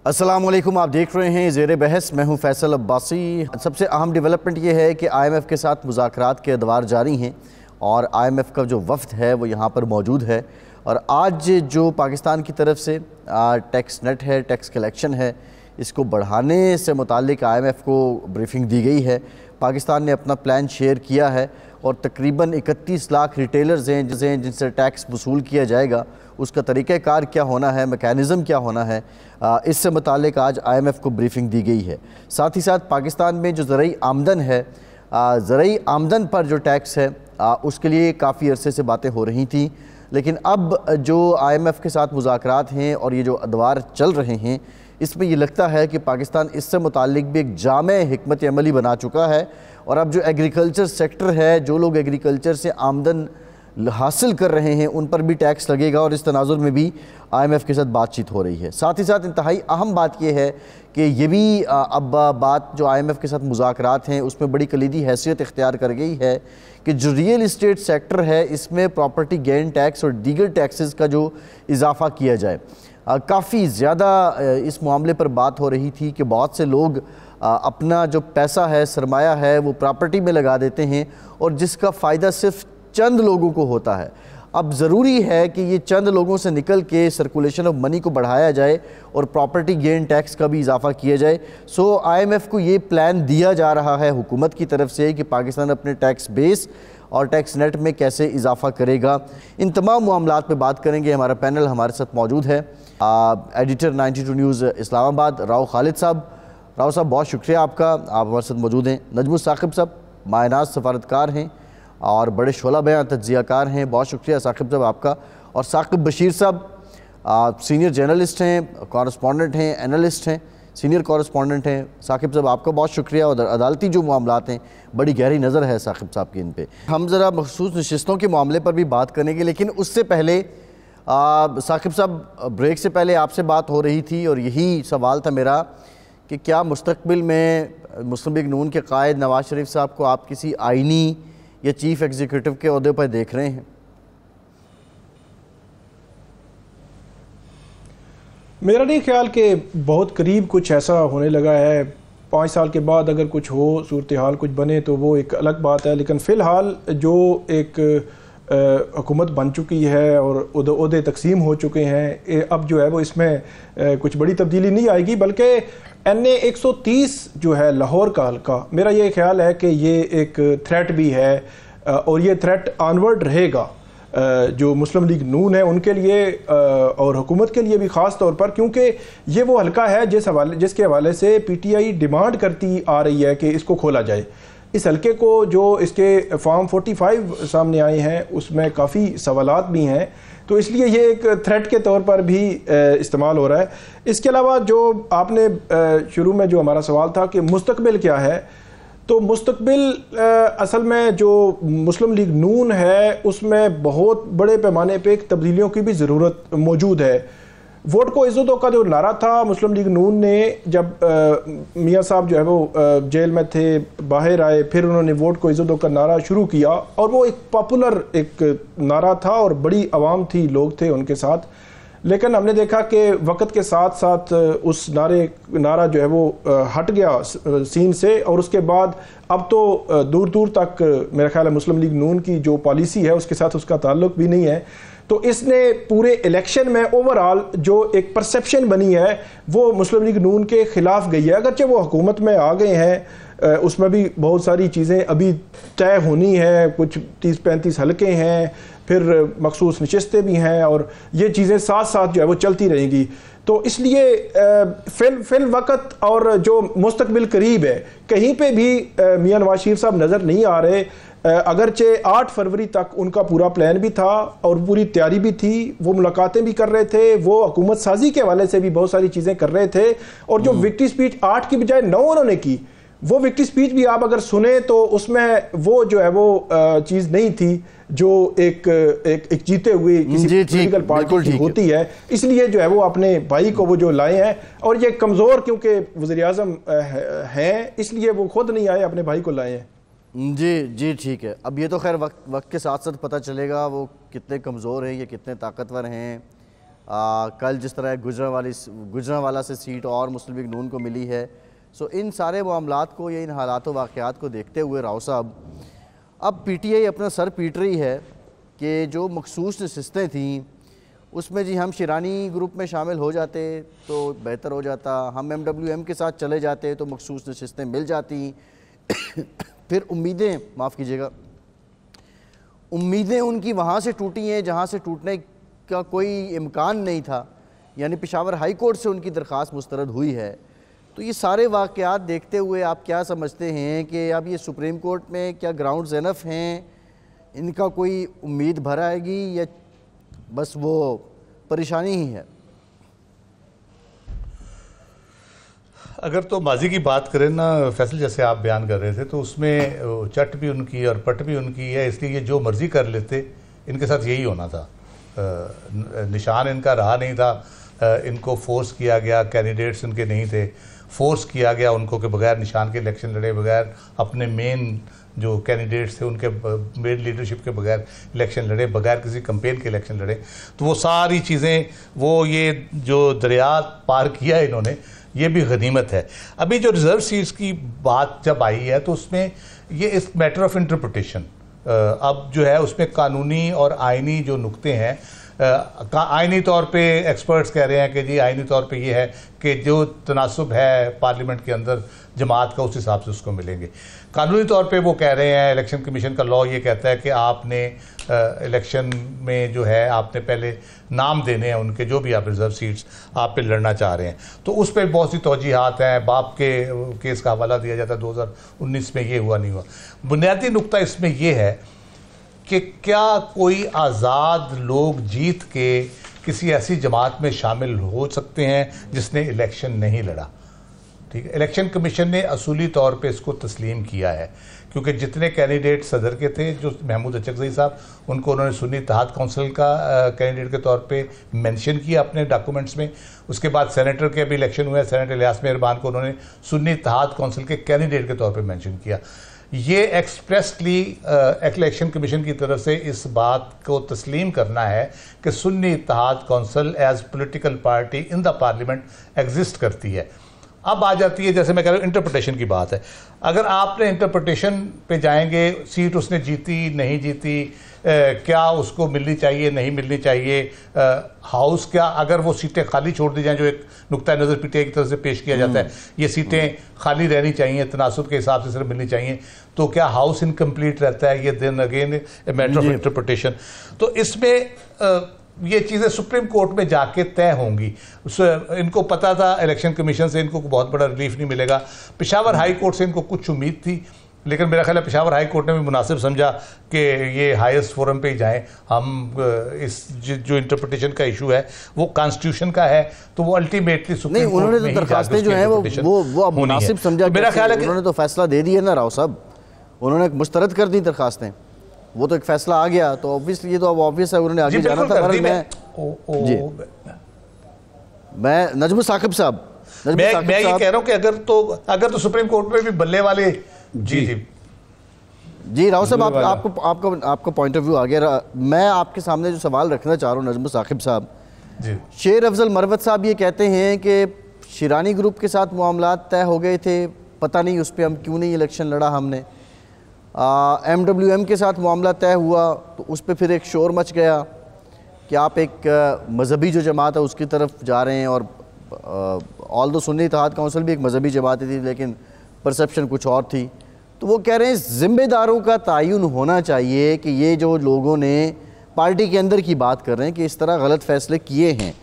अस्सलाम वालेकुम, आप देख रहे हैं ज़ेरे बहस। मैं हूं फैसल अब्बासी। सबसे अहम डेवलपमेंट ये है कि IMF के साथ मुज़ाकरात के अदवार जारी हैं और IMF का जो वफ़द है वो यहाँ पर मौजूद है। और आज जो पाकिस्तान की तरफ से टैक्स नेट है, टैक्स कलेक्शन है, इसको बढ़ाने से मुतालिक IMF को ब्रीफिंग दी गई है। पाकिस्तान ने अपना प्लान शेयर किया है और तकरीबन 31 लाख रिटेलर्स हैं जिनसे टैक्स वसूल किया जाएगा। उसका तरीक़ाकार क्या होना है, मैकेनिज़्म क्या होना है, इससे मुतालिक आज IMF को ब्रीफिंग दी गई है। साथ ही साथ पाकिस्तान में जो ज़रई आमदन है, ज़रई आमदन पर जो टैक्स है उसके लिए काफ़ी अरसे से बातें हो रही थी, लेकिन अब जो IMF के साथ मुज़ाकरात हैं और ये जो अदवार चल रहे हैं, इसमें ये लगता है कि पाकिस्तान इससे मुतालिक भी एक जामे हिकमत अमली बना चुका है। और अब जो एग्रीकल्चर सेक्टर है, जो लोग एग्रीकल्चर से आमदन हासिल कर रहे हैं, उन पर भी टैक्स लगेगा और इस तनाजुर में भी IMF के साथ बातचीत हो रही है। साथ ही साथ इंतहाई अहम बात यह है कि ये भी अब बात जो IMF के साथ मुज़ाकरात हैं उसमें बड़ी कलीदी हैसियत इख्तियार कर गई है कि जो रियल इस्टेट सेक्टर है इसमें प्रॉपर्टी गेन टैक्स और दीगर टैक्सेस का जो इजाफ़ा किया जाए। काफ़ी ज़्यादा इस मामले पर बात हो रही थी कि बहुत से लोग अपना जो पैसा है, सरमाया है, वो प्रॉपर्टी में लगा देते हैं और जिसका फ़ायदा सिर्फ चंद लोगों को होता है। अब ज़रूरी है कि ये चंद लोगों से निकल के सर्कुलेशन ऑफ मनी को बढ़ाया जाए और प्रॉपर्टी गेन टैक्स का भी इजाफ़ा किया जाए। सो IMF को ये प्लान दिया जा रहा है हुकूमत की तरफ से कि पाकिस्तान अपने टैक्स बेस और टैक्स नेट में कैसे इजाफ़ा करेगा। इन तमाम मामलात पे बात करेंगे। हमारा पैनल हमारे साथ मौजूद है एडिटर 92 न्यूज़ इस्लामाबाद राव खालिद साहब। राव साहब, बहुत शुक्रिया आपका, आप हमारे साथ मौजूद हैं। नजमुस साकिब साहब मायनाज सफारतकार हैं और बड़े शोला बयां तज्जियाकार हैं, बहुत शुक्रिया साकिब साहब आपका। और साकिब बशीर साहब सीनियर जर्नलिस्ट हैं, कॉरस्पॉन्डेंट हैं, एनालिस्ट हैं, सीनियर कॉरस्पॉन्डेंट हैं। साकिब साहब आपका बहुत शुक्रिया। और अदालती जो मामलात हैं, बड़ी गहरी नज़र है साकिब साहब की इन पे। हम ज़रा मखसूस नशिस्तों के मामले पर भी बात करेंगे, लेकिन उससे पहले साकिब साहब, ब्रेक से पहले आपसे बात हो रही थी और यही सवाल था मेरा कि क्या मुस्तकबिल में मुस्लिम लीग नून के कायद नवाज शरीफ साहब को आप किसी आइनी या चीफ़ एग्जीक्यूटिव के ओहदे पर देख रहे हैं? मेरा नहीं ख्याल कि बहुत करीब कुछ ऐसा होने लगा है। 5 साल के बाद अगर कुछ हो, सूरत हाल कुछ बने तो वो एक अलग बात है, लेकिन फ़िलहाल जो एक हुकूमत बन चुकी है और ओहदे तकसीम हो चुके हैं, अब जो है वो इसमें कुछ बड़ी तब्दीली नहीं आएगी। बल्कि NA 130 जो है लाहौर का हल्का, मेरा ये ख्याल है कि ये एक थ्रेट भी है और ये थ्रेट ऑनवर्ड रहेगा जो मुस्लिम लीग नून है उनके लिए और हुकूमत के लिए भी ख़ास तौर पर, क्योंकि ये वो हल्का है जिसके हवाले से PTI डिमांड करती आ रही है कि इसको खोला जाए। इस हल्के को जो इसके फॉर्म 45 सामने आए हैं उसमें काफ़ी सवालात भी हैं, तो इसलिए ये एक थ्रेट के तौर पर भी इस्तेमाल हो रहा है। इसके अलावा जो आपने शुरू में जो हमारा सवाल था कि मुस्तकबिल क्या है, तो मुस्तकबिल असल में जो मुस्लिम लीग नून है उसमें बहुत बड़े पैमाने पे एक तब्दीलियों की भी ज़रूरत मौजूद है। वोट को इज़्ज़त दो का जो नारा था मुस्लिम लीग नून ने, जब मियाँ साहब जो है वो जेल में थे, बाहर आए, फिर उन्होंने वोट को इज़्ज़त दो का नारा शुरू किया और वो एक पॉपुलर एक नारा था और बड़ी आवाम थी, लोग थे उनके साथ। लेकिन हमने देखा कि वक्त के साथ साथ उस नारा जो है वो हट गया सीन से, और उसके बाद अब तो दूर दूर तक मेरा ख्याल है मुस्लिम लीग नून की जो पॉलिसी है उसके साथ उसका ताल्लुक भी नहीं है। तो इसने पूरे इलेक्शन में ओवरऑल जो एक परसेप्शन बनी है वो मुस्लिम लीग नून के खिलाफ गई है। अगरचे वो हुकूमत में आ गए हैं, उसमें भी बहुत सारी चीज़ें अभी तय होनी है, कुछ 30-35 हल्के हैं, फिर मखसूस नशिस्तें भी हैं और ये चीज़ें साथ साथ जो है वो चलती रहेंगी। तो इसलिए फिल वक्त और जो मुस्तकबिल करीब है, कहीं पे भी मियां नवाज शरीफ साहब नज़र नहीं आ रहे। अगरचे 8 फरवरी तक उनका पूरा प्लान भी था और पूरी तैयारी भी थी, वो मुलाकातें भी कर रहे थे, वो हुकूमत साजी के हवाले से भी बहुत सारी चीज़ें कर रहे थे। और जो विक्ट्री स्पीच 8 की बजाय 9 उन्होंने की, वो विक्ट्री स्पीच भी आप अगर सुने तो उसमें वो जो है वो चीज़ नहीं थी जो एक जीते हुए किसी पॉलिटिकल पार्टी की होती है। इसलिए जो है वो अपने भाई को वो जो लाए हैं, और ये कमज़ोर क्योंकि वज़ीर आज़म हैं इसलिए वो खुद नहीं आए, अपने भाई को लाए हैं। जी ठीक है। अब ये तो खैर वक्त के साथ साथ पता चलेगा वो कितने कमज़ोर हैं या कितने ताकतवर हैं। कल जिस तरह गुजरांवाला से सीट और मुस्लिम लीग नून को मिली है। सो इन सारे मामलात को या इन हालात वाक़यात को देखते हुए राव साहब अब PTI अपना सर पीट रही है कि जो मखसूस नशिस्तें थीं उसमें जी हम शिरानी ग्रुप में शामिल हो जाते तो बेहतर हो जाता, हम MWM के साथ चले जाते तो मखसूस नशिस्तें मिल जाती। फिर उम्मीदें, माफ़ कीजिएगा, उम्मीदें उनकी वहाँ से टूटी हैं जहाँ से टूटने का कोई इम्कान नहीं था, यानी पेशावर हाई कोर्ट से उनकी दरख्वास्त मुस्तरद हुई है। तो ये सारे वाक़यात देखते हुए आप क्या समझते हैं कि अब ये सुप्रीम कोर्ट में क्या ग्राउंड्स इनफ हैं, इनका कोई उम्मीद भर आएगी या बस वो परेशानी ही है? अगर तो माजी की बात करें ना फैसल, जैसे आप बयान कर रहे थे, तो उसमें चट भी उनकी और पट भी उनकी है, इसलिए ये जो मर्जी कर लेते, इनके साथ यही होना था। निशान इनका रहा नहीं था, इनको फोर्स किया गया, कैंडिडेट्स इनके नहीं थे, फोर्स किया गया उनको कि बगैर निशान के इलेक्शन लड़े, बगैर अपने मेन जो कैंडिडेट्स थे उनके मेन लीडरशिप के बगैर इलेक्शन लड़े, बगैर किसी कंपेन के इलेक्शन लड़े। तो वो सारी चीज़ें, वो ये जो दरिया पार किया इन्होंने, ये भी गनीमत है। अभी जो रिजर्व सीट्स की बात जब आई है तो उसमें ये इस मैटर ऑफ इंटरप्रिटेशन, अब जो है उसमें कानूनी और आइनी जो नुक्ते हैं, आइनी तौर पे एक्सपर्ट्स कह रहे हैं कि जी आइनी तौर पे ये है कि जो तनासुब है पार्लियामेंट के अंदर जमात का, उस हिसाब से उसको मिलेंगे। कानूनी तौर पे वो कह रहे हैं, इलेक्शन कमीशन का लॉ ये कहता है कि आपने इलेक्शन में जो है आपने पहले नाम देने हैं उनके, जो भी आप रिजर्व सीट्स आप पे लड़ना चाह रहे हैं। तो उस पर बहुत सी तौजीहात हैं, बाप के केस का हवाला दिया जाता है, 2019 में ये हुआ नहीं हुआ। बुनियादी नुक्ता इसमें ये है कि क्या कोई आज़ाद लोग जीत के किसी ऐसी जमात में शामिल हो सकते हैं जिसने इलेक्शन नहीं लड़ा? ठीक है, इलेक्शन कमीशन ने असूली तौर पे इसको तस्लीम किया है, क्योंकि जितने कैंडिडेट सदर के थे, जो महमूद अचकज़ई साहब, उनको उन्होंने सुन्नी इत्तेहाद काउंसिल का कैंडिडेट के तौर पे मेंशन किया अपने डॉक्यूमेंट्स में। उसके बाद सेनेटर के भी इलेक्शन हुए, सेनेटर इलियास मेहरबान को उन्होंने सुन्नी इत्तेहाद काउंसिल के कैंडिडेट के तौर पर मैंशन किया। ये एक्सप्रेसली इलेक्शन कमीशन की तरफ से इस बात को तस्लीम करना है कि Sunni Ittehad council as political party in the parliament exist करती है। अब आ जाती है, जैसे मैं कह रहा हूँ, इंटरप्रिटेशन की बात है। अगर आपने इंटरप्रिटेशन पे जाएंगे, सीट उसने जीती नहीं जीती, क्या उसको मिलनी चाहिए नहीं मिलनी चाहिए, हाउस क्या, अगर वो सीटें खाली छोड़ दी जाएं, जो एक नुक्ता नज़र PTI की तरफ से पेश किया जाता है, ये सीटें खाली रहनी चाहिए, तनासुब के हिसाब से सिर्फ मिलनी चाहिए, तो क्या हाउस इनकम्प्लीट रहता है? ये दिन again a matter of interpretation. तो इसमें ये चीज़ें सुप्रीम कोर्ट में जाके तय होंगी। इनको पता था इलेक्शन कमीशन से इनको बहुत बड़ा रिलीफ नहीं मिलेगा, पेशावर हाई कोर्ट से इनको कुछ उम्मीद थी, लेकिन मेरा ख्याल है पेशावर हाई कोर्ट ने भी मुनासिब समझा कि ये हाईएस्ट फोरम पे ही जाएं। हम इस जो इंटरप्रिटेशन का इशू है वो कॉन्स्टिट्यूशन का है, तो वो अल्टीमेटली सुप्रीम कोर्ट में ही दरखास्तें जो हैं वो मुनासिब समझा। मेरा ख्याल है उन्होंने तो फैसला दे दिया ना राव साहब, उन्होंने मुस्तरद कर दी दरखास्तें, वो तो एक फैसला आ गया, तो ऑब्वियसली ये तो अब ऑब्वियस है उन्होंने आगे जाना था। मैं नजमुल साकिब साहब, मैं ये कह रहा हूं कि अगर तो सुप्रीम कोर्ट में भी बल्ले वाले। जी राव साहब, आपका पॉइंट ऑफ व्यू आ गया। मैं आपके सामने जो सवाल रखना चाह रहा हूँ नजमुल साकिब साहब, शेर अफजल मरवत साहब ये कहते हैं कि शिरानी ग्रुप के साथ मामलात तय हो गए थे, पता नहीं उस पर हम क्यों नहीं इलेक्शन लड़ा हमने। MWM के साथ मामला तय हुआ तो उस पर फिर एक शोर मच गया कि आप एक मजहबी जो जमात है उसकी तरफ जा रहे हैं, और ऑल दो सुन्नी इत्तेहाद काउंसिल भी एक मजहबी जमात थी लेकिन परसेप्शन कुछ और थी। तो वो कह रहे हैं ज़िम्मेदारों का तयन होना चाहिए कि ये जो लोगों ने पार्टी के अंदर की बात कर रहे हैं कि इस तरह गलत फैसले किए हैं।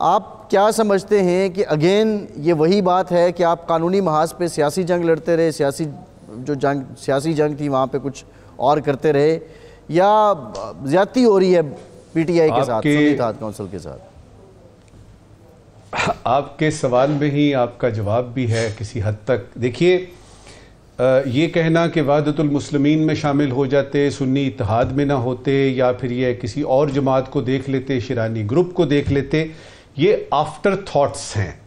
आप क्या समझते हैं कि अगेन ये वही बात है कि आप कानूनी महाज पे सियासी जंग लड़ते रहे, सियासी जंग थी वहाँ पे कुछ और करते रहे, या ज़्यादती हो रही है PTI के साथ, सुन्नी इत्तेहाद काउंसिल के साथ? आपके सवाल में ही आपका जवाब भी है किसी हद तक। देखिए, ये कहना कि वहदतुल मुस्लिमीन में शामिल हो जाते, सुन्नी इत्तेहाद में ना होते, या फिर ये किसी और जमात को देख लेते, शिरानी ग्रुप को देख लेते, ये आफ्टर थॉट्स हैं।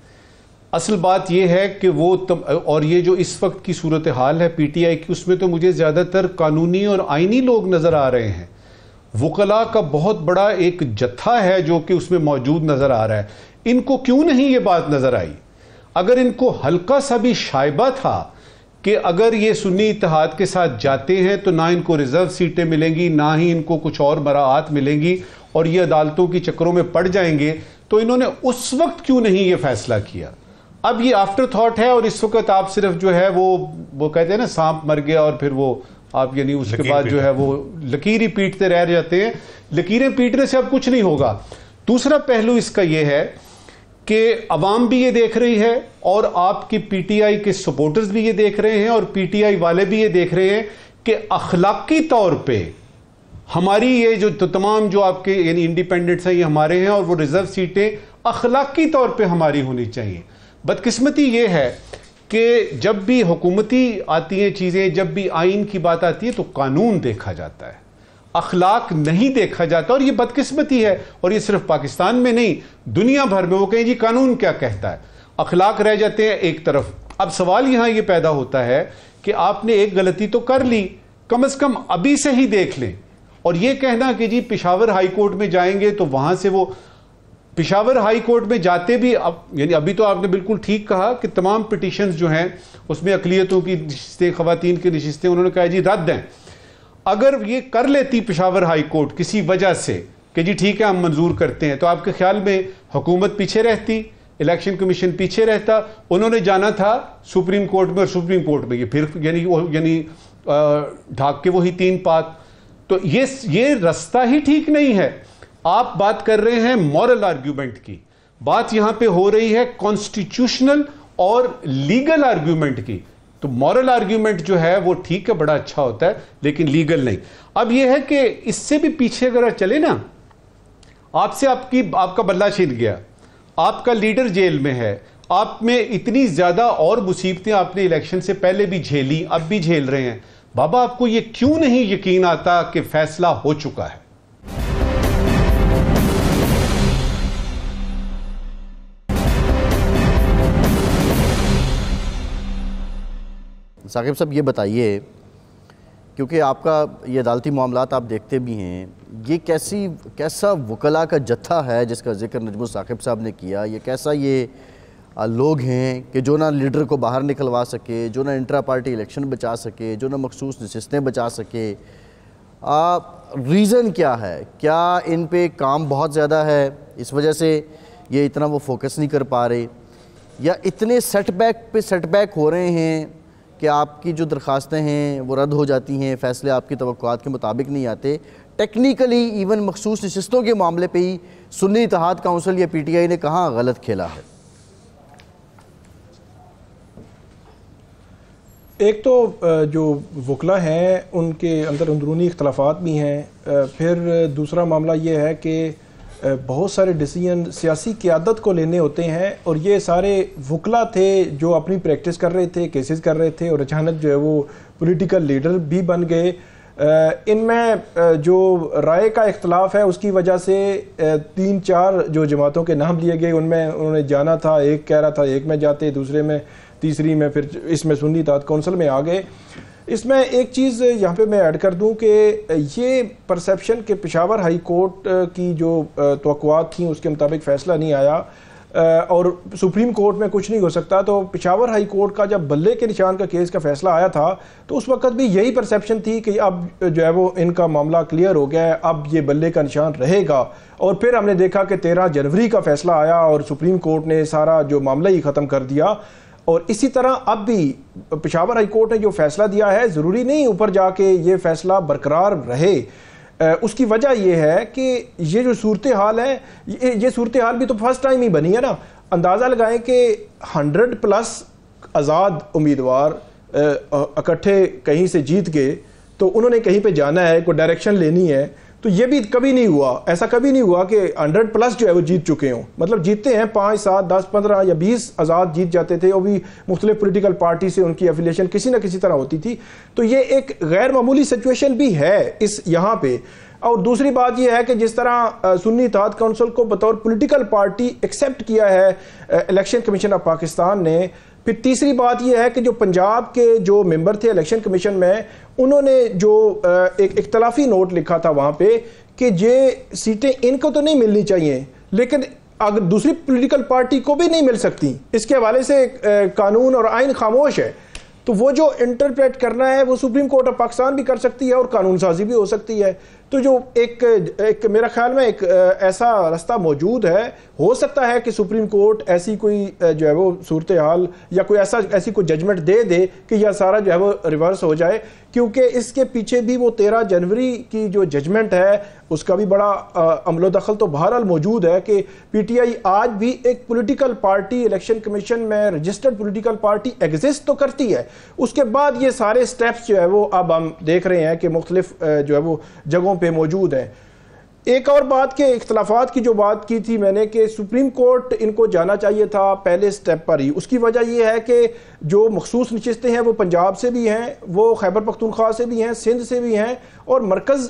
असल बात यह है कि और ये जो इस वक्त की सूरत हाल है PTI की, उसमें तो मुझे ज़्यादातर कानूनी और आइनी लोग नज़र आ रहे हैं, वकला का बहुत बड़ा एक जत्था है जो कि उसमें मौजूद नजर आ रहा है। इनको क्यों नहीं ये बात नजर आई? अगर इनको हल्का सा भी शायबा था कि अगर ये सुन्नी इत्तेहाद के साथ जाते हैं तो ना इनको रिजर्व सीटें मिलेंगी, ना ही इनको कुछ और मराआत मिलेंगी और ये अदालतों की चक्करों में पड़ जाएंगे, तो इन्होंने उस वक्त क्यों नहीं ये फैसला किया? अब ये आफ्टर थॉट है और इस वक्त आप सिर्फ जो है वो कहते हैं ना, सांप मर गया और फिर वो आप यानी उसके बाद जो है वो लकीर ही पीटते रह जाते हैं। लकीरें पीटने से अब कुछ नहीं होगा। दूसरा पहलू इसका यह है कि अवाम भी ये देख रही है और आपकी पीटीआई के सपोर्टर्स भी ये देख रहे हैं और पीटीआई वाले भी ये देख रहे हैं कि अखलाकी तौर पे हमारी ये जो तमाम जो आपके यानी इंडिपेंडेंट्स हैं ये हमारे हैं और वो रिजर्व सीटें अखलाकी तौर पे हमारी होनी चाहिए। बदकिस्मती ये है कि जब भी हुकूमती आती हैं चीज़ें, जब भी आइन की बात आती है तो कानून देखा जाता है, अखलाक नहीं देखा जाता। और ये बदकिस्मती है और ये सिर्फ पाकिस्तान में नहीं, दुनिया भर में। वो कहें जी कानून क्या कहता है, अखलाक रह जाते हैं एक तरफ। अब सवाल यहां ये पैदा होता है कि आपने एक गलती तो कर ली, कम से कम अभी से ही देख लें। और ये कहना कि जी पेशावर हाई कोर्ट में जाएंगे तो वहां से वो पेशावर हाई कोर्ट में जाते भी अब यानी अभी तो आपने बिल्कुल ठीक कहा कि तमाम पिटीशंस जो हैं उसमें अकलियतों की नशिस्तें, खवातीन की नशिस्तें, उन्होंने कहा जी रद्द हैं। अगर ये कर लेती पेशावर हाई कोर्ट किसी वजह से कि जी ठीक है हम मंजूर करते हैं, तो आपके ख्याल में हुकूमत पीछे रहती, इलेक्शन कमीशन पीछे रहता? उन्होंने जाना था सुप्रीम कोर्ट में और सुप्रीम कोर्ट में ये फिर यानी ढाक के वही 3 पात। तो ये रास्ता ही ठीक नहीं है। आप बात कर रहे हैं मॉरल आर्ग्यूमेंट की, बात यहां पे हो रही है कॉन्स्टिट्यूशनल और लीगल आर्ग्यूमेंट की। तो मॉरल आर्ग्यूमेंट जो है वो ठीक है, बड़ा अच्छा होता है, लेकिन लीगल नहीं। अब यह है कि इससे भी पीछे अगर चले ना, आपसे आपका बल्ला छिन गया, आपका लीडर जेल में है, आप में इतनी ज्यादा और मुसीबतें आपने इलेक्शन से पहले भी झेली, अब भी झेल रहे हैं। बाबा आपको ये क्यों नहीं यकीन आता कि फैसला हो चुका है? साकिब साहब ये बताइए, क्योंकि आपका ये अदालती मामलात आप देखते भी हैं, ये कैसा वकला का जत्था है जिसका जिक्र नजमुल साकिब साहब ने किया? ये कैसा ये लोग हैं कि जो ना लीडर को बाहर निकलवा सके, जो ना इंट्रा पार्टी इलेक्शन बचा सके, जो ना मखसूस नशिस्तें बचा सके? रीज़न क्या है? क्या इन पे काम बहुत ज़्यादा है इस वजह से ये इतना वो फोकस नहीं कर पा रहे, या इतने सेटबैक पे सेटबैक हो रहे हैं कि आपकी जो दरख्वास्तें हैं वो रद्द हो जाती हैं, फ़ैसले आपकी तवक्कुआत के मुताबिक नहीं आते? टेक्निकली इवन मखसूस नशिस्तों के मामले पे ही सुन्नी इत्तेहाद काउंसिल या पीटीआई ने कहाँ गलत खेला है? एक तो जो वकला हैं उनके अंदर अंदरूनी इख्तलाफात भी हैं। फिर दूसरा मामला ये है कि बहुत सारे डिसीजन सियासी क़यादत को लेने होते हैं और ये सारे वकला थे जो अपनी प्रैक्टिस कर रहे थे, केसेस कर रहे थे और अचानक जो है वो पॉलिटिकल लीडर भी बन गए। इनमें जो राय का इख्तलाफ है उसकी वजह से 3-4 जो जमातों के नाम लिए गए उनमें उन्होंने जाना था, एक कह रहा था एक में जाते, दूसरे में, तीसरी में, फिर इसमें सुन्नी इत्तेहाद काउंसिल में आ गए। इसमें एक चीज़ यहाँ पे मैं ऐड कर दूँ कि ये परसेप्शन के पेशावर हाई कोर्ट की जो तवक्कुआत थी उसके मुताबिक फ़ैसला नहीं आया और सुप्रीम कोर्ट में कुछ नहीं हो सकता, तो पेशावर हाई कोर्ट का जब बल्ले के निशान का केस का फ़ैसला आया था तो उस वक्त भी यही परसेप्शन थी कि अब जो है वो इनका मामला क्लियर हो गया है, अब ये बल्ले का निशान रहेगा। और फिर हमने देखा कि 13 जनवरी का फ़ैसला आया और सुप्रीम कोर्ट ने सारा जो मामला ही ख़त्म कर दिया। और इसी तरह अब भी पेशावर हाई कोर्ट ने जो फैसला दिया है, ज़रूरी नहीं ऊपर जाके ये फैसला बरकरार रहे। उसकी वजह यह है कि ये जो सूरत हाल है, ये सूरत हाल भी तो फर्स्ट टाइम ही बनी है ना। अंदाज़ा लगाएं कि 100+ आज़ाद उम्मीदवार इकट्ठे कहीं से जीत गए, तो उन्होंने कहीं पे जाना है, कोई डायरेक्शन लेनी है, तो ये भी कभी नहीं हुआ, ऐसा कभी नहीं हुआ कि 100+ जो है वो जीत चुके हों। मतलब जीतते हैं 5, 7, 10, 15 या 20 आज़ाद जीत जाते थे, वो भी मुख्तलिफ पॉलिटिकल पार्टी से उनकी एफिलिएशन किसी न किसी तरह होती थी। तो ये एक गैर मामूली सिचुएशन भी है इस यहाँ पे। और दूसरी बात यह है कि जिस तरह सुन्नी इत्तेहाद काउंसिल को बतौर पॉलिटिकल पार्टी एक्सेप्ट किया है इलेक्शन कमीशन ऑफ पाकिस्तान ने, फिर तीसरी बात यह है कि जो पंजाब के जो मेंबर थे इलेक्शन कमीशन में, उन्होंने जो एक इख्तलाफी नोट लिखा था वहाँ पे कि ये सीटें इनको तो नहीं मिलनी चाहिए, लेकिन अगर दूसरी पॉलिटिकल पार्टी को भी नहीं मिल सकती, इसके हवाले से कानून और आइन खामोश है, तो वो जो इंटरप्रेट करना है वो सुप्रीम कोर्ट ऑफ पाकिस्तान भी कर सकती है और कानून साजी भी हो सकती है। तो जो एक मेरा ख्याल में एक ऐसा रास्ता मौजूद है, हो सकता है कि सुप्रीम कोर्ट ऐसी कोई जो है वो सूरत हाल या कोई ऐसी कोई जजमेंट दे कि यह सारा जो है वो रिवर्स हो जाए, क्योंकि इसके पीछे भी वो 13 जनवरी की जो जजमेंट है उसका भी बड़ा अमलो दखल तो बहरहाल मौजूद है कि पीटीआई आज भी एक पॉलिटिकल पार्टी इलेक्शन कमीशन में रजिस्टर्ड पॉलिटिकल पार्टी एग्जिस्ट तो करती है। उसके बाद ये सारे स्टेप्स जो है वो अब हम देख रहे हैं कि मुख्तलिफ जो है वो जगहों पे मौजूद है। एक और बात के इख्तलाफात की जो बात की थी मैंने कि सुप्रीम कोर्ट इनको जाना चाहिए था पहले स्टेप पर ही। उसकी वजह यह है कि जो मखसूस नशिस्तें हैं वो पंजाब से भी हैं, वो खैबर पख्तूनख्वा से भी हैं, सिंध से भी हैं और मरकज़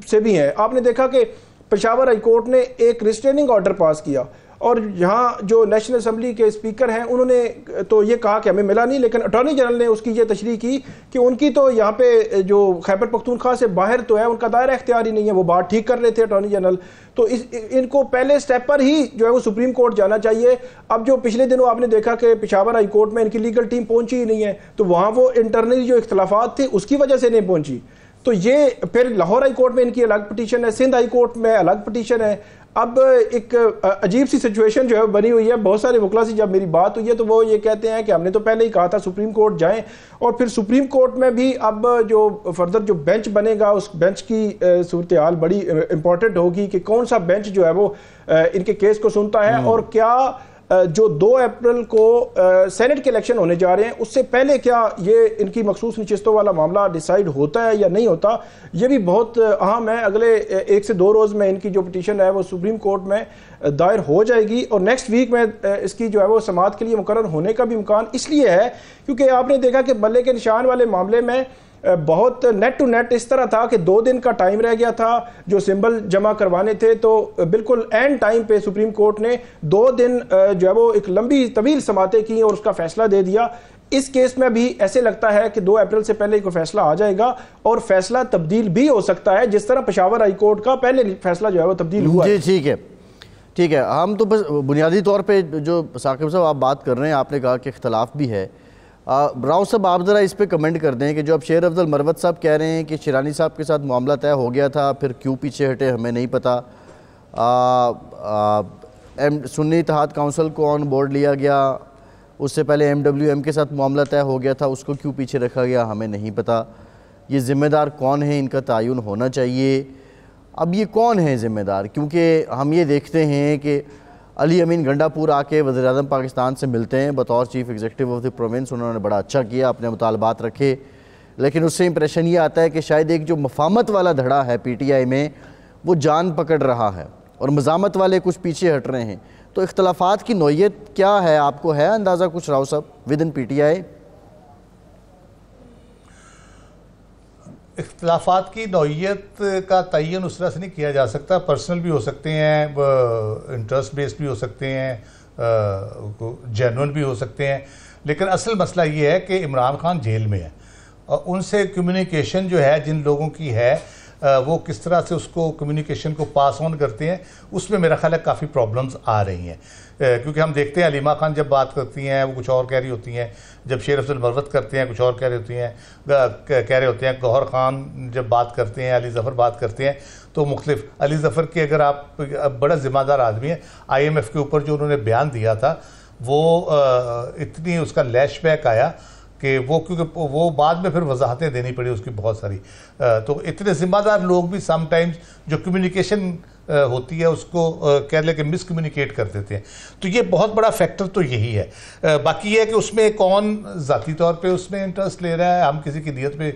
से भी हैं। आपने देखा कि पेशावर हाई कोर्ट ने एक रिस्ट्रेनिंग ऑर्डर पास किया और यहाँ जो नेशनल असम्बली के स्पीकर हैं उन्होंने तो ये कहा कि हमें मिला नहीं, लेकिन अटॉर्नी जनरल ने उसकी ये तशरीह की कि उनकी तो यहाँ पे जो खैबर पख्तूनख्वा से बाहर तो है, उनका दायरा इख्तियार ही नहीं है, वो बात ठीक कर रहे थे अटॉर्नी जनरल। तो इनको पहले स्टेप पर ही जो है वो सुप्रीम कोर्ट जाना चाहिए। अब जो पिछले दिनों आपने देखा कि पेशावर हाई कोर्ट में इनकी लीगल टीम पहुंची ही नहीं है, तो वहाँ वो इंटरनली जो इख्तलाफात थे उसकी वजह से नहीं पहुंची। तो ये फिर लाहौर हाई कोर्ट में इनकी अलग पिटीशन है, सिंध हाई कोर्ट में अलग पिटीशन है। अब एक अजीब सी सिचुएशन जो है बनी हुई है। बहुत सारे वकला से जब मेरी बात हुई है तो वो ये कहते हैं कि हमने तो पहले ही कहा था सुप्रीम कोर्ट जाएं, और फिर सुप्रीम कोर्ट में भी अब जो फर्दर जो बेंच बनेगा उस बेंच की सूरत हाल बड़ी इंपॉर्टेंट होगी कि कौन सा बेंच जो है वो इनके केस को सुनता है, और क्या जो 2 अप्रैल को सेनेट के इलेक्शन होने जा रहे हैं उससे पहले क्या ये इनकी मखसूस नशिस्तों वाला मामला डिसाइड होता है या नहीं होता, ये भी बहुत अहम है। अगले 1 से 2 रोज़ में इनकी जो पिटीशन है वो सुप्रीम कोर्ट में दायर हो जाएगी और नेक्स्ट वीक में इसकी जो है वो समाअत के लिए मुकर्रर होने का भी इम्कान इसलिए है क्योंकि आपने देखा कि बल्ले के निशान वाले मामले में बहुत नेट टू नेट इस तरह था कि 2 दिन का टाइम रह गया था जो सिंबल जमा करवाने थे, तो बिल्कुल एंड टाइम पे सुप्रीम कोर्ट ने 2 दिन जो है वो एक लंबी तवील समातें की और उसका फैसला दे दिया। इस केस में भी ऐसे लगता है कि 2 अप्रैल से पहले कोई फैसला आ जाएगा और फैसला तब्दील भी हो सकता है, जिस तरह पेशावर हाई कोर्ट का पहले फैसला जो है वो तब्दील हुआ। जी ठीक है। हम तो बस बुनियादी तौर पर जो साकिब साहब आप बात कर रहे हैं, आपने कहा कि इख्तलाफ भी है। राव साहब आप ज़रा इस पे कमेंट कर दें कि जो अब शेर अफजल मरवत साहब कह रहे हैं कि शिरानी साहब के साथ मामला तय हो गया था, फिर क्यों पीछे हटे हमें नहीं पता। सुन्नी इत्तेहाद काउंसिल को ऑन बोर्ड लिया गया, उससे पहले MWM के साथ मामला तय हो गया था, उसको क्यों पीछे रखा गया हमें नहीं पता। ये ज़िम्मेदार कौन है, इनका तयन होना चाहिए। अब ये कौन है ज़िम्मेदार, क्योंकि हम ये देखते हैं कि अली अमीन गंडापुर आके वज़ीर-ए-आज़म पाकिस्तान से मिलते हैं बतौर chief executive of the province, उन्होंने बड़ा अच्छा किया, अपने मुतालबात रखे, लेकिन उससे इंप्रेशन ये आता है कि शायद एक जो मफामत वाला धड़ा है PTI में वो जान पकड़ रहा है और मज़ामत वाले कुछ पीछे हट रहे हैं। तो इख्तलाफात की नौइयत क्या है, आपको है अंदाज़ा कुछ राव साहब विद इन PTI? इख्तलाफात की नौइयत का तयन उस तरह से नहीं किया जा सकता। पर्सनल भी हो सकते हैं, इंटरेस्ट बेस्ड भी हो सकते हैं, जेन्युइन भी हो सकते हैं, लेकिन असल मसला ये है कि इमरान खान जेल में है और उनसे कम्युनिकेशन जो है जिन लोगों की है वो किस तरह से उसको कम्युनिकेशन को पास ऑन करते हैं, उसमें मेरा ख्याल है काफ़ी प्रॉब्लम्स आ रही हैं। क्योंकि हम देखते हैं अलीमा खान जब बात करती हैं वो कुछ और कह रही होती हैं, जब शेर अफजल मरवत करते हैं कुछ और कह रही होती हैं, कह रहे होते हैं। गौहर खान जब बात करते हैं, अली ज़फ़र बात करते हैं, तो मुख्तलिफ अली ज़फ़र की अगर आप बड़ा ज़िम्मेदार आदमी है, IMF के ऊपर जो उन्होंने बयान दिया था वो इतनी उसका लैशबैक आया कि वो, क्योंकि वो बाद में फिर वजाहतें देनी पड़ी उसकी बहुत सारी। तो इतने ज़िम्मेदार लोग भी समटाइम्स जो कम्युनिकेशन होती है उसको कह ले कि मिसकम्युनिकेट कर देते हैं। तो ये बहुत बड़ा फैक्टर तो यही है। बाकी ये है कि उसमें कौन ज़ाती तौर पे उसमें इंटरेस्ट ले रहा है, हम किसी की नीयत पे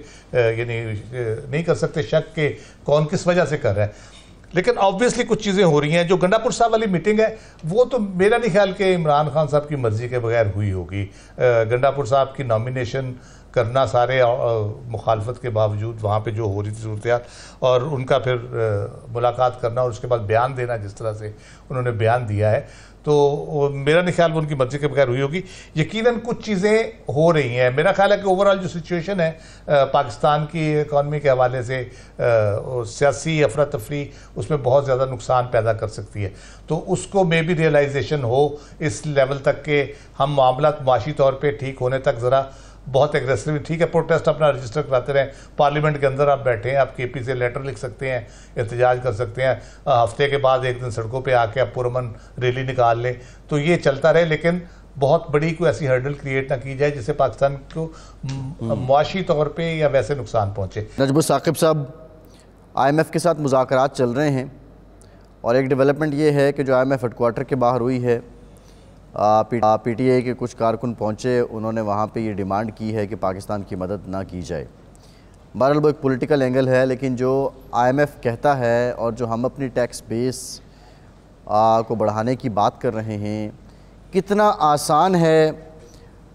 ये नहीं कर सकते शक कि कौन किस वजह से कर रहा है, लेकिन ऑब्वियसली कुछ चीज़ें हो रही हैं। जो गंडापुर साहब वाली मीटिंग है वो तो मेरा नहीं ख्याल कि इमरान खान साहब की मर्ज़ी के बगैर हुई होगी। गंडापुर साहब की नॉमिनेशन करना सारे मुखालफत के बावजूद वहाँ पे जो हो रही थी सूरत, और उनका फिर मुलाकात करना और उसके बाद बयान देना जिस तरह से उन्होंने बयान दिया है, तो मेरा नहीं ख्याल वो उनकी मर्जी के बगैर हुई होगी। यकीनन कुछ चीज़ें हो रही हैं। मेरा ख्याल है कि ओवरऑल जो सिचुएशन है पाकिस्तान की इकॉनमी के हवाले से सियासी अफरा तफरी उसमें बहुत ज़्यादा नुकसान पैदा कर सकती है। तो उसको मे भी रियलाइजेशन हो इस लेवल तक के हम मामला माशी तौर पर ठीक होने तक ज़रा बहुत एग्रेसिव, ठीक है, प्रोटेस्ट अपना रजिस्टर कराते रहें, पार्लियामेंट के अंदर आप बैठे हैं, आप केपी से लेटर लिख सकते हैं, एहतजाज कर सकते हैं, हफ्ते के बाद एक दिन सड़कों पे आके आप पुरअमन रैली निकाल लें, तो ये चलता रहे। लेकिन बहुत बड़ी कोई ऐसी हर्डल क्रिएट ना की जाए जिससे पाकिस्तान को मुआशी तौर पर या वैसे नुकसान पहुँचे। नजमुल साकिब साहब, IMF के साथ मुज़ाकरात चल रहे हैं और एक डेवलपमेंट ये है कि जो IMF हेडक्वार्टर के बाहर हुई है, PTI के कुछ कारकुन पहुँचे, उन्होंने वहाँ पे ये डिमांड की है कि पाकिस्तान की मदद ना की जाए। बहरहाल वो एक पॉलिटिकल एंगल है, लेकिन जो IMF कहता है और जो हम अपनी टैक्स बेस को बढ़ाने की बात कर रहे हैं, कितना आसान है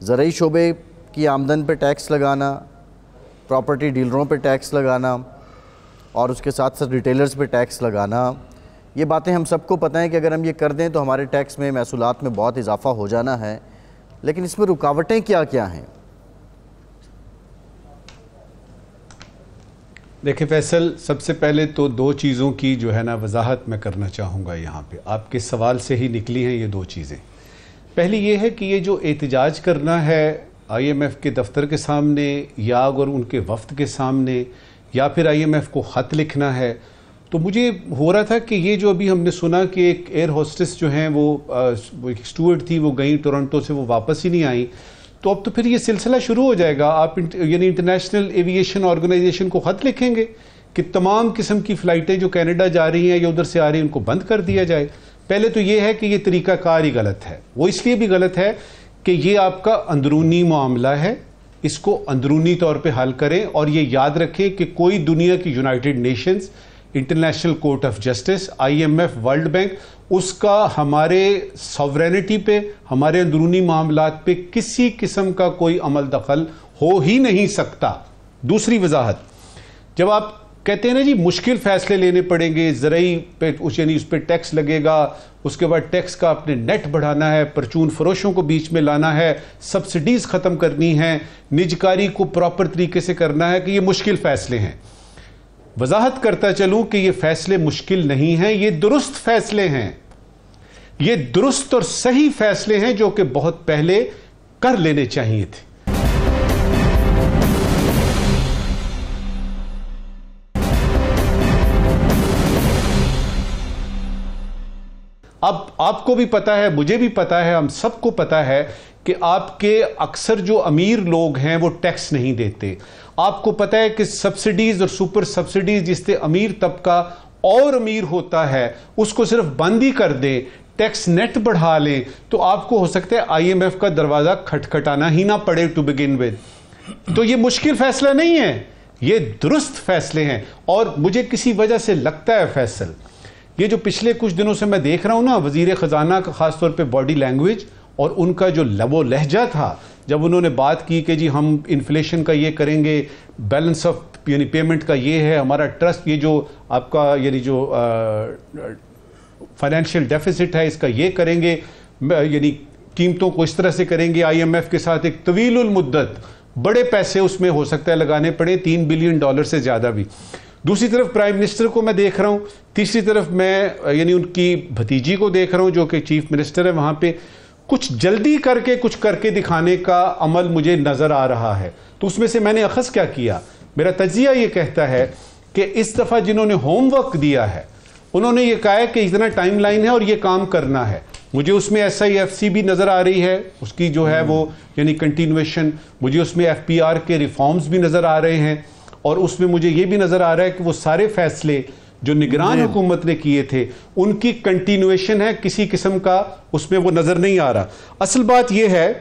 ज़रूरी शोबे की आमदन पे टैक्स लगाना, प्रॉपर्टी डीलरों पे टैक्स लगाना और उसके साथ साथ रिटेलर्स पे टैक्स लगाना। ये बातें हम सबको पता है कि अगर हम ये कर दें तो हमारे टैक्स में, महसूलात में बहुत इजाफा हो जाना है, लेकिन इसमें रुकावटें क्या क्या हैं? देखिए फैसल, सबसे पहले तो दो चीज़ों की जो है ना वजाहत मैं करना चाहूँगा यहाँ पे। आपके सवाल से ही निकली हैं ये दो चीज़ें। पहली ये है कि ये जो एहतजाज करना है IMF के दफ्तर के सामने या अगर उनके वफ्द के सामने या फिर IMF को ख़त लिखना है, तो मुझे हो रहा था कि ये जो अभी हमने सुना कि एक एयर होस्टेस जो हैं वो एक स्टूअर्ड थी, वो गई टोरंटो से, वो वापस ही नहीं आई, तो अब तो फिर ये सिलसिला शुरू हो जाएगा। आप यानी इंटरनेशनल एविएशन ऑर्गेनाइजेशन को ख़त लिखेंगे कि तमाम किस्म की फ़्लाइटें जो कनाडा जा रही हैं या उधर से आ रही हैं उनको बंद कर दिया जाए। पहले तो ये है कि ये तरीक़ाकार ही गलत है। वो इसलिए भी गलत है कि ये आपका अंदरूनी मामला है, इसको अंदरूनी तौर पर हल करें और ये याद रखें कि कोई दुनिया की United Nations, international court of justice, IMF, world bank, उसका हमारे सॉवरेनिटी पे, हमारे अंदरूनी मामलात पे किसी किस्म का कोई अमल दखल हो ही नहीं सकता। दूसरी वजाहत, जब आप कहते हैं ना जी मुश्किल फैसले लेने पड़ेंगे, ज़रूरी पे यानी उस पर टैक्स लगेगा, उसके बाद टैक्स का अपने नेट बढ़ाना है, परचून फरोशों को बीच में लाना है, सब्सिडीज़ ख़त्म करनी है, निजकारी को प्रॉपर तरीके से करना है, कि ये मुश्किल फैसले हैं। वजाहत करता चलूं कि ये फैसले मुश्किल नहीं हैं, ये दुरुस्त फैसले हैं, ये दुरुस्त और सही फैसले हैं जो कि बहुत पहले कर लेने चाहिए थे। अब आपको भी पता है, मुझे भी पता है, हम सबको पता है कि आपके अक्सर जो अमीर लोग हैं वो टैक्स नहीं देते। आपको पता है कि सब्सिडीज और सुपर सब्सिडीज जिससे अमीर तबका और अमीर होता है उसको सिर्फ बंद ही कर दें, टैक्स नेट बढ़ा लें, तो आपको हो सकता है IMF का दरवाजा खटखटाना ही ना पड़े टू बिगिन विद। तो ये मुश्किल फैसला नहीं है, ये दुरुस्त फैसले हैं। और मुझे किसी वजह से लगता है फैसल, ये जो पिछले कुछ दिनों से मैं देख रहा हूं ना, वजीर खजाना का खासतौर पे बॉडी लैंग्वेज और उनका जो लबो लहजा था जब उन्होंने बात की कि जी हम इन्फ्लेशन का ये करेंगे, बैलेंस ऑफ यानी पेमेंट का ये है, हमारा ट्रस्ट, ये जो आपका यानी जो फाइनेंशियल डेफिसिट है इसका ये करेंगे, यानी कीमतों को इस तरह से करेंगे, IMF के साथ एक तवीलुल मुद्दत, बड़े पैसे उसमें हो सकता है लगाने पड़े, $3 बिलियन से ज़्यादा भी। दूसरी तरफ प्राइम मिनिस्टर को मैं देख रहा हूँ, तीसरी तरफ मैं यानी उनकी भतीजी को देख रहा हूँ जो कि चीफ मिनिस्टर है, वहाँ पे कुछ जल्दी करके कुछ करके दिखाने का अमल मुझे नज़र आ रहा है। तो उसमें से मैंने अखज़ क्या किया, मेरा तजिया ये कहता है कि इस दफ़ा जिन्होंने होमवर्क दिया है उन्होंने ये कहा है कि इतना टाइम लाइन है और ये काम करना है। मुझे उसमें SIFC भी नज़र आ रही है, उसकी जो है वो यानी कंटिन्यूएशन, मुझे उसमें FPR के रिफॉर्म्स भी नज़र आ रहे हैं, और उसमें मुझे ये भी नज़र आ रहा है कि वो सारे फैसले जो निगरान हुकूमत ने किए थे उनकी कंटिन्यूएशन है, किसी किस्म का उसमें वो नज़र नहीं आ रहा। असल बात यह है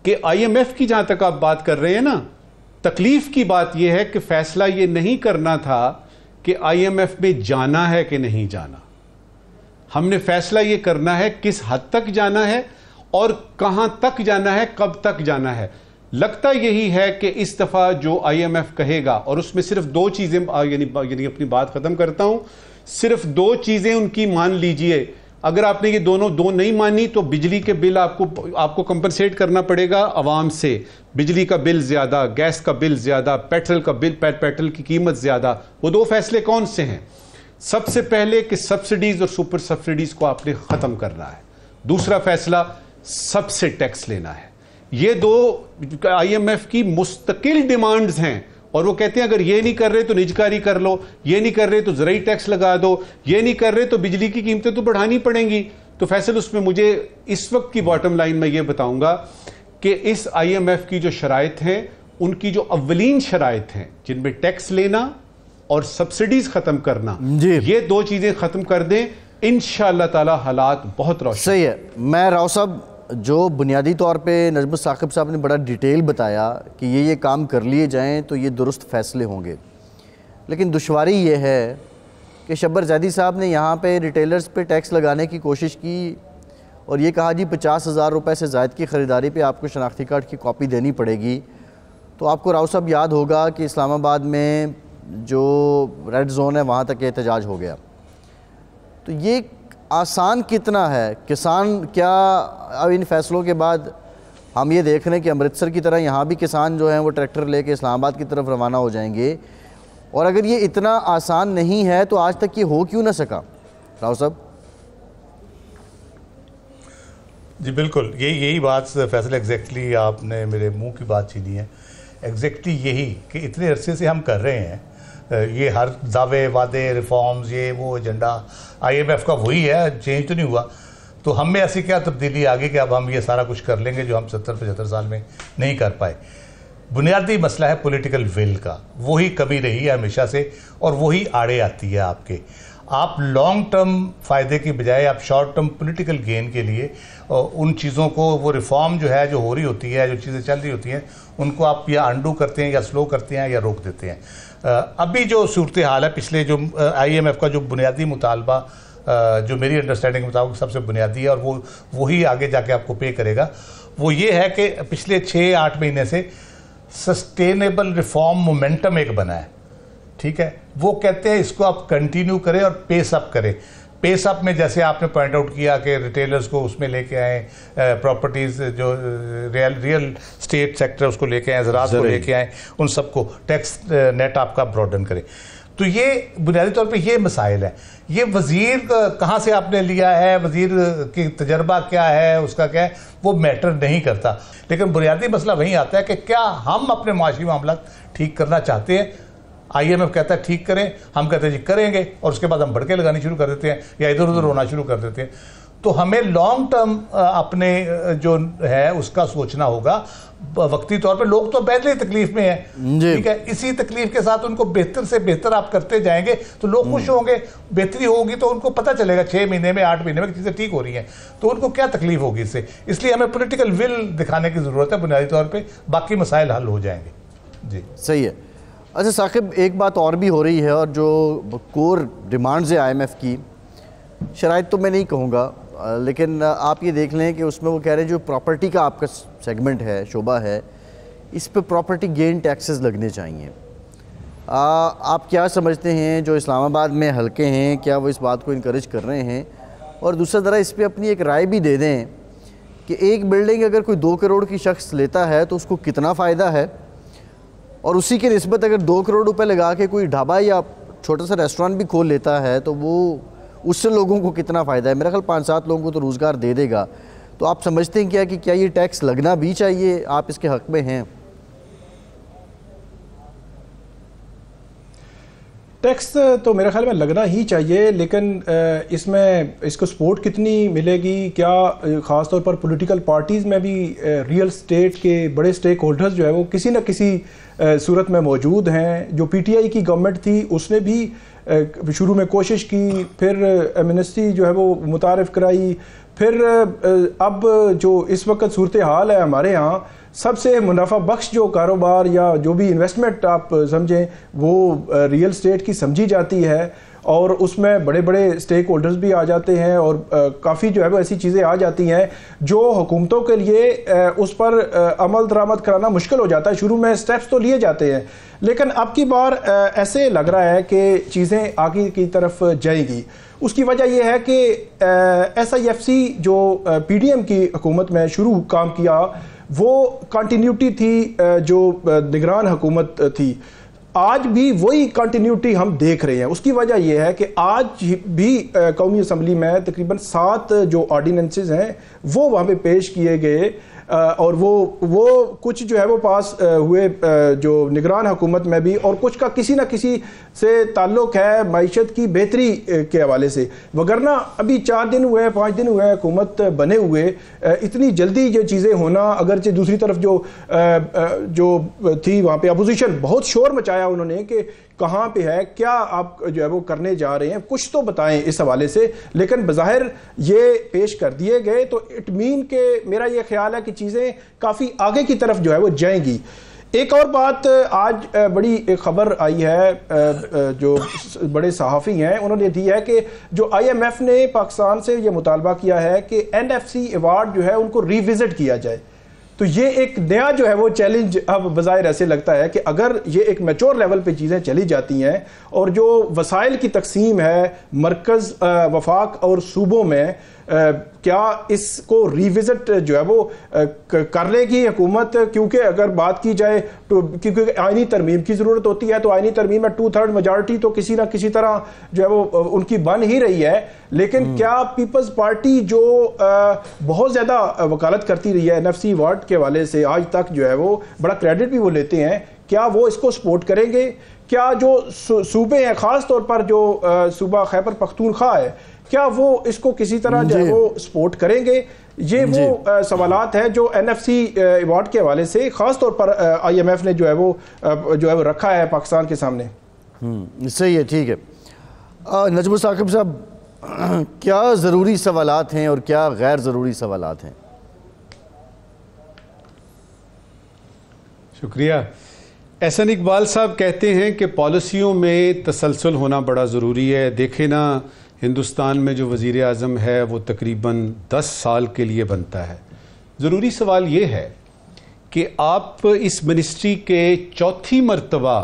कि IMF की जहां तक आप बात कर रहे हैं ना, तकलीफ की बात यह है कि फैसला ये नहीं करना था कि IMF में जाना है कि नहीं जाना, हमने फैसला ये करना है किस हद तक जाना है और कहां तक जाना है, कब तक जाना है। लगता यही है कि इस दफा जो IMF कहेगा, और उसमें सिर्फ दो चीजें यानी अपनी बात खत्म करता हूं, सिर्फ दो चीजें उनकी मान लीजिए, अगर आपने ये दोनों दो नहीं मानी तो बिजली के बिल आपको कंपनसेट करना पड़ेगा आवाम से। बिजली का बिल ज्यादा, गैस का बिल ज्यादा, पेट्रोल का बिल, पेट्रोल की कीमत ज्यादा। वो दो फैसले कौन से हैं? सबसे पहले कि सब्सिडीज और सुपर सब्सिडीज को आपने खत्म करना है। दूसरा फैसला सबसे टैक्स लेना है। ये दो IMF की मुस्तकिल डिमांड्स हैं और वो कहते हैं अगर ये नहीं कर रहे तो निजकारी कर लो, ये नहीं कर रहे तो ज़राई टैक्स लगा दो, ये नहीं कर रहे तो बिजली की कीमतें तो बढ़ानी पड़ेंगी। तो फैसल उसमें मुझे इस वक्त की बॉटम लाइन में ये बताऊंगा कि इस IMF की जो शराइत हैं, उनकी जो अव्वलीन शराइत हैं जिनमें टैक्स लेना और सब्सिडीज खत्म करना, ये दो चीजें खत्म कर दें, इंशाअल्लाह ताला हालात बहुत रोशन। सही है। मैं राव साहब, जो बुनियादी तौर पे नजमुल साकिब साहब ने बड़ा डिटेल बताया कि ये काम कर लिए जाएं तो ये दुरुस्त फैसले होंगे, लेकिन दुश्वारी ये है कि शब्बर जैदी साहब ने यहाँ पे रिटेलर्स पे टैक्स लगाने की कोशिश की और ये कहा जी 50,000 रुपये से ज़ायद की ख़रीदारी पे आपको शनाख्ती कार्ड की कॉपी देनी पड़ेगी। तो आपको राव साहब याद होगा कि इस्लामाबाद में जो रेड जोन है वहाँ तक एहतजाज हो गया। तो ये आसान कितना है? किसान क्या अब इन फैसलों के बाद हम ये देख रहे हैं कि अमृतसर की तरह यहाँ भी किसान जो हैं वो ट्रैक्टर लेके इस्लामाबाद की तरफ रवाना हो जाएंगे, और अगर ये इतना आसान नहीं है तो आज तक ये हो क्यों ना सका? राव साहब जी बिल्कुल, यही बात फैसल एग्जैक्टली आपने मेरे मुंह की बात छीनी है। एग्जैक्टली यही कि इतने अरसे से हम कर रहे हैं ये हर दावे वादे रिफॉर्म्स ये वो एजेंडा IMF का वही है, चेंज तो नहीं हुआ। तो हम में ऐसी क्या तब्दीली आ गई कि अब हम ये सारा कुछ कर लेंगे जो हम 70-75 साल में नहीं कर पाए? बुनियादी मसला है पॉलिटिकल विल का, वही कमी रही है हमेशा से और वही आड़े आती है आपके। आप लॉन्ग टर्म फ़ायदे की बजाय आप शॉर्ट टर्म पॉलिटिकल गेन के लिए उन चीज़ों को, वो रिफॉर्म जो है जो हो रही होती है, जो चीज़ें चल रही होती हैं, उनको आप या अंडू करते हैं या स्लो करते हैं या रोक देते हैं। अभी जो सूरत हाल है, पिछले जो IMF का जो बुनियादी मुतालबा जो मेरी अंडरस्टैंडिंग के मुताबिक सबसे बुनियादी है और वही आगे जाके आपको पे करेगा, वो ये है कि पिछले 6-8 महीने से सस्टेनेबल रिफॉर्म मोमेंटम एक बना है, ठीक है। वो कहते हैं इसको आप कंटिन्यू करें और पेस अप करें। पेस अप में जैसे आपने पॉइंट आउट किया कि रिटेलर्स को उसमें लेके आए, प्रॉपर्टीज़ जो रियल स्टेट सेक्टर उसको लेके आए, ज़राअत को लेके आए, उन सबको टैक्स नेट आपका ब्रॉडन करें। तो ये बुनियादी तौर पे ये मसाइल है। ये वज़ीर कहाँ से आपने लिया है, वज़ीर की तजर्बा क्या है, उसका क्या है, वो मैटर नहीं करता। लेकिन बुनियादी मसला वहीं आता है कि क्या हम अपने माशी मामला ठीक करना चाहते हैं? IMF कहता है ठीक करें, हम कहते हैं जी करेंगे, और उसके बाद हम भड़के लगानी शुरू कर देते हैं या इधर उधर होना शुरू कर देते हैं। तो हमें लॉन्ग टर्म अपने जो है उसका सोचना होगा। वक्ती तौर पे लोग तो पहले ही तकलीफ में हैं, ठीक है, इसी तकलीफ के साथ उनको बेहतर से बेहतर आप करते जाएंगे तो लोग खुश होंगे। बेहतरी होगी तो उनको पता चलेगा 6 महीने में 8 महीने में चीज़ें ठीक हो रही हैं, तो उनको क्या तकलीफ होगी इससे। इसलिए हमें पॉलिटिकल विल दिखाने की ज़रूरत है बुनियादी तौर पर, बाकी मसाइल हल हो जाएंगे। जी सही है। अच्छा साकिब, एक बात और भी हो रही है, और जो कोर डिमांड्स है IMF की, शराइत तो मैं नहीं कहूँगा, लेकिन आप ये देख लें कि उसमें वो कह रहे हैं जो प्रॉपर्टी का आपका सेगमेंट है, शोबा है, इस पे प्रॉपर्टी गेन टैक्सेस लगने चाहिए। आप क्या समझते हैं, जो इस्लामाबाद में हल्के हैं, क्या वो इस बात को इनकरेज कर रहे हैं? और दूसरा ज़रा इस पर अपनी एक राय भी दे दें कि एक बिल्डिंग अगर कोई 2 करोड़ की शख्स लेता है तो उसको कितना फ़ायदा है, और उसी के निस्बत अगर 2 करोड़ रुपए लगा के कोई ढाबा या छोटा सा रेस्टोरेंट भी खोल लेता है तो वो उससे लोगों को कितना फ़ायदा है? मेरा ख्याल 5-7 लोगों को तो रोज़गार दे देगा। तो आप समझते हैं कि क्या ये टैक्स लगना भी चाहिए? आप इसके हक़ में हैं? टैक्स तो मेरे ख्याल में लगना ही चाहिए, लेकिन इसमें इसको सपोर्ट कितनी मिलेगी, क्या ख़ास तौर पर पॉलिटिकल पार्टीज़ में भी रियल स्टेट के बड़े स्टेक होल्डर्स जो है वो किसी न किसी सूरत में मौजूद हैं। जो PTI की गवर्नमेंट थी उसने भी शुरू में कोशिश की, फिर एमनेस्टी जो है वो मुतारिफ़ कराई, फिर अब जो इस वक्त सूरत हाल है हमारे यहाँ, सबसे मुनाफा बख्श जो कारोबार या जो भी इन्वेस्टमेंट आप समझें वो रियल स्टेट की समझी जाती है, और उसमें बड़े बड़े स्टेक होल्डर्स भी आ जाते हैं, और काफ़ी जो है वो ऐसी चीज़ें आ जाती हैं जो हुकूमतों के लिए उस पर अमल दरामद कराना मुश्किल हो जाता है। शुरू में स्टेप्स तो लिए जाते हैं, लेकिन अब की बार ऐसे लग रहा है कि चीज़ें आगे की तरफ जाएंगी। उसकी वजह यह है कि SIFC जो PDM की हुकूमत में शुरू काम किया वो कंटिन्यूटी थी जो निगरान हुकूमत थी। आज भी वही कंटिन्यूटी हम देख रहे हैं। उसकी वजह यह है कि आज भी कौमी असम्बली में तकरीबन 7 जो ऑर्डिनेंसेस हैं वो वहाँ पे पेश किए गए और वो कुछ जो है वो पास हुए जो निगरान हुकूमत में भी, और कुछ का किसी ना किसी से ताल्लुक़ है मईशत की बेहतरी के हवाले से। वगरना अभी 4 दिन हुए 5 दिन हुए हुकूमत बने हुए, इतनी जल्दी ये चीज़ें होना, अगरचे दूसरी तरफ जो थी वहाँ पे अपोजिशन बहुत शोर मचाया उन्होंने कि कहाँ पे है, क्या आप जो है वो करने जा रहे हैं, कुछ तो बताएं इस हवाले से। लेकिन बज़ाहिर ये पेश कर दिए गए तो इट मीन के मेरा ये ख्याल है कि चीज़ें काफ़ी आगे की तरफ जो है वो जाएंगी। एक और बात, आज बड़ी एक खबर आई है जो बड़े सहाफ़ी हैं उन्होंने दी है कि जो IMF ने पाकिस्तान से ये मुतालबा किया है कि NFC अवार्ड जो है उनको रिविज़िट किया जाए। तो ये एक नया जो है वो चैलेंज अब बज़ाहिर ऐसे लगता है कि अगर ये एक मैच्योर लेवल पे चीज़ें चली जाती हैं और जो वसाइल की तकसीम है मरकज़, वफाक और सूबों में, क्या इसको रिविज़िट जो है वो कर लेगी हुकूमत? क्योंकि अगर बात की जाए तो क्योंकि आइनी तरमीम की ज़रूरत होती है, तो आइनी तरमीम में 2/3 मेजॉरिटी तो किसी ना किसी तरह जो है वो उनकी बन ही रही है। लेकिन क्या पीपल्स पार्टी जो बहुत ज़्यादा वकालत करती रही है NFC अवार्ड के हवाले से आज तक, जो है वो बड़ा क्रेडिट भी वो लेते हैं, क्या वो इसको सपोर्ट करेंगे? क्या जो सूबे हैं, ख़ास तौर पर जो सूबा खैबर पख्तूनख्वा है, क्या वो इसको किसी तरह जो है वो सपोर्ट करेंगे? ये वो सवालात हैं जो NFC अवार्ड के हवाले से ख़ास तौर पर IMF ने जो है वो रखा है पाकिस्तान के सामने। सही है, ठीक है। नजमुल साकिब साहब, क्या ज़रूरी सवालात हैं और क्या गैर ज़रूरी सवालात हैं? शुक्रिया। एहसन इकबाल साहब कहते हैं कि पॉलिसियों में तसलसल होना बड़ा ज़रूरी है। देखें ना, हिंदुस्तान में जो वज़ीर आज़म है वो तकरीबन 10 साल के लिए बनता है। ज़रूरी सवाल ये है कि आप इस मिनिस्ट्री के 4थी मरतबा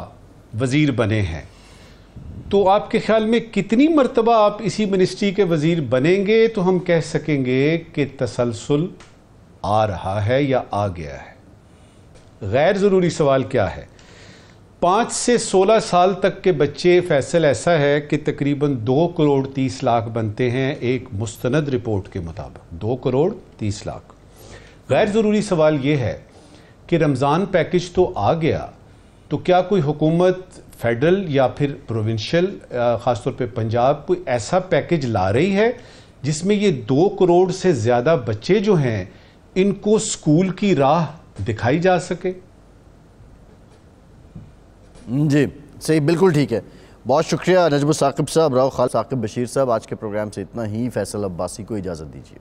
वज़ीर बने हैं, तो आपके ख़्याल में कितनी मरतबा आप इसी मिनिस्ट्री के वज़ीर बनेंगे तो हम कह सकेंगे कि तसलसल आ रहा है या आ गया है? गैर ज़रूरी सवाल क्या है? 5 से 16 साल तक के बच्चे, फैसल ऐसा है कि तकरीबन 2 करोड़ 30 लाख बनते हैं एक मुस्तनद रिपोर्ट के मुताबिक, 2 करोड़ 30 लाख। गैर ज़रूरी सवाल ये है कि रमज़ान पैकेज तो आ गया, तो क्या कोई हुकूमत फेडरल या फिर प्रोविंशियल, ख़ासतौर पे पंजाब, कोई ऐसा पैकेज ला रही है जिसमें ये 2 करोड़ से ज़्यादा बच्चे जो हैं इनको स्कूल की राह दिखाई जा सके? जी सही, बिल्कुल ठीक है। बहुत शुक्रिया नजमुल साकिब साहब, राव खालिद साकिब बशीर साहब। आज के प्रोग्राम से इतना ही। फैसल अब्बासी को इजाज़त दीजिए।